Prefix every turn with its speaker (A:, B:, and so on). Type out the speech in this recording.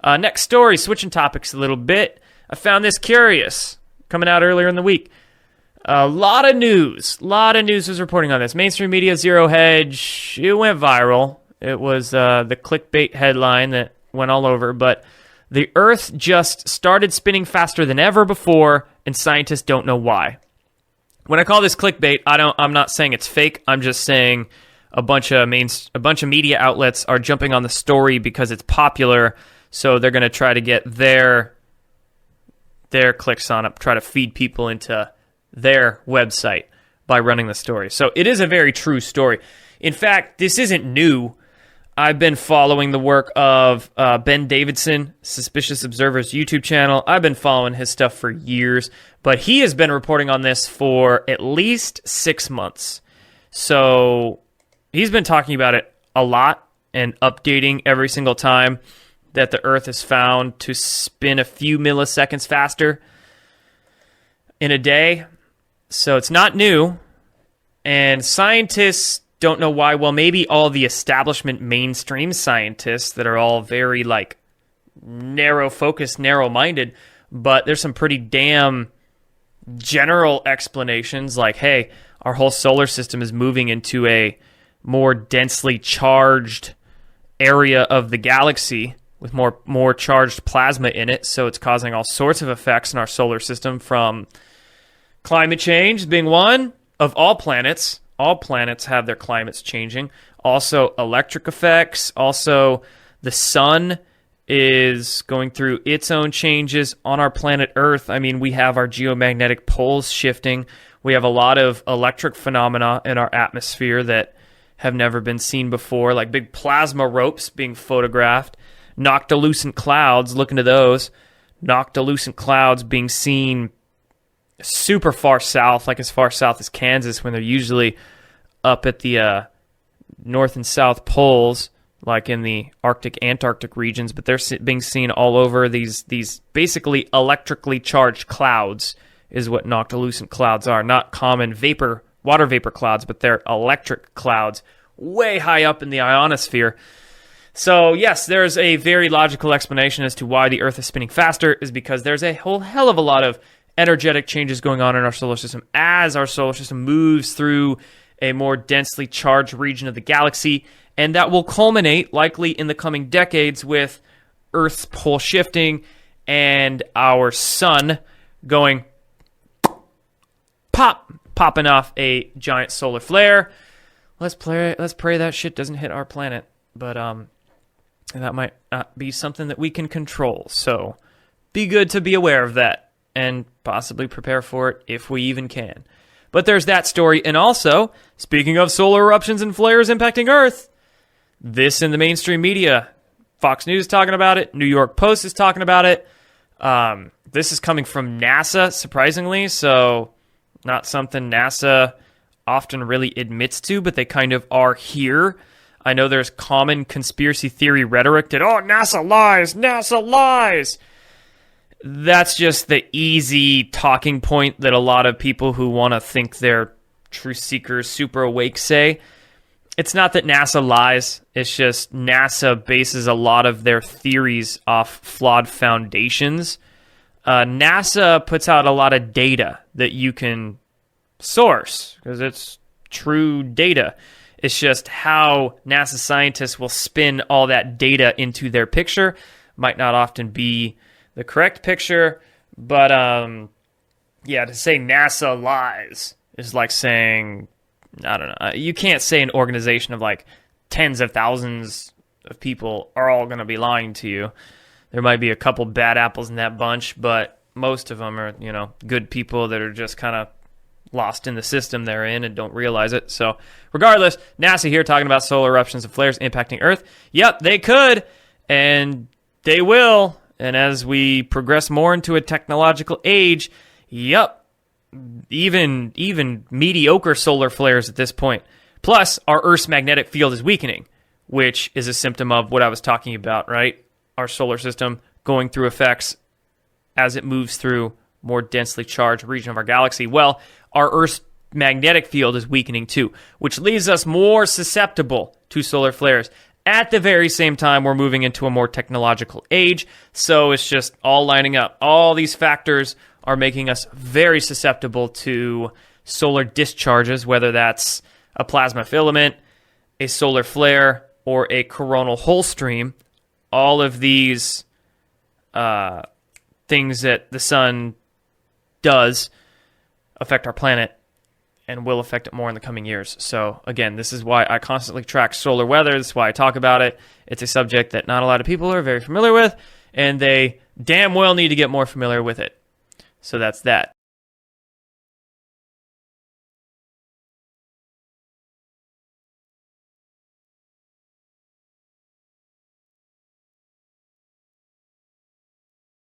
A: Next story, switching topics a little bit. I found this curious, coming out earlier in the week. A lot of news was reporting on this. Mainstream media, Zero Hedge, it went viral. It was the clickbait headline that went all over, but the Earth just started spinning faster than ever before, and scientists don't know why. When I call this clickbait, I'm not saying it's fake. I'm just saying a bunch of media outlets are jumping on the story because it's popular, so they're going to try to get their clicks on it, try to feed people into their website by running the story. So it is a very true story. In fact, this isn't new. I've been following the work of Ben Davidson, Suspicious Observer's YouTube channel. I've been following his stuff for years, but he has been reporting on this for at least 6 months. So he's been talking about it a lot and updating every single time that the Earth is found to spin a few milliseconds faster in a day. So it's not new, and scientists don't know why. Well, maybe all the establishment mainstream scientists that are all very narrow-focused, narrow-minded, but there's some pretty damn general explanations like, hey, our whole solar system is moving into a more densely charged area of the galaxy with more charged plasma in it, so it's causing all sorts of effects in our solar system, from climate change being one of all planets. All planets have their climates changing. Also, electric effects. Also, the sun is going through its own changes on our planet Earth. I mean, we have our geomagnetic poles shifting. We have a lot of electric phenomena in our atmosphere that have never been seen before, like big plasma ropes being photographed. Noctilucent clouds, look into those. Noctilucent clouds being seen super far south, like as far south as Kansas, when they're usually up at the north and south poles, like in the Arctic, Antarctic regions, but they're being seen all over. These basically electrically charged clouds is what noctilucent clouds are. Not common water vapor clouds, but they're electric clouds way high up in the ionosphere. So yes, there's a very logical explanation as to why the Earth is spinning faster, is because there's a whole hell of a lot of energetic changes going on in our solar system as our solar system moves through a more densely charged region of the galaxy, and that will culminate likely in the coming decades with Earth's pole shifting and our sun going popping off a giant solar flare. Let's pray that shit doesn't hit our planet, but that might not be something that we can control. So be good to be aware of that and possibly prepare for it if we even can. But there's that story. And also, speaking of solar eruptions and flares impacting Earth, this in the mainstream media, Fox News is talking about it, New York Post is talking about it. This is coming from NASA, surprisingly, so not something NASA often really admits to, but they kind of are here. I know there's common conspiracy theory rhetoric that, oh, NASA lies. That's just the easy talking point that a lot of people who want to think they're truth seekers, super awake say. It's not that NASA lies. It's just NASA bases a lot of their theories off flawed foundations. NASA puts out a lot of data that you can source because it's true data. It's just how NASA scientists will spin all that data into their picture. Might not often be the correct picture, but to say NASA lies is like saying, I don't know, you can't say an organization of like tens of thousands of people are all going to be lying to you. There might be a couple bad apples in that bunch, but most of them are, good people that are just kind of lost in the system they're in and don't realize it. So regardless, NASA here talking about solar eruptions and flares impacting Earth. Yep, they could, and they will. And as we progress more into a technological age, even mediocre solar flares at this point. Plus, our Earth's magnetic field is weakening, which is a symptom of what I was talking about, right? Our solar system going through effects as it moves through more densely charged region of our galaxy. Well, our Earth's magnetic field is weakening too, which leaves us more susceptible to solar flares. At the very same time, we're moving into a more technological age, so it's just all lining up. All these factors are making us very susceptible to solar discharges, whether that's a plasma filament, a solar flare, or a coronal hole stream. All of these things that the sun does affect our planet and will affect it more in the coming years. So again, this is why I constantly track solar weather. This is why I talk about it. It's a subject that not a lot of people are very familiar with, and they damn well need to get more familiar with it. So that's that.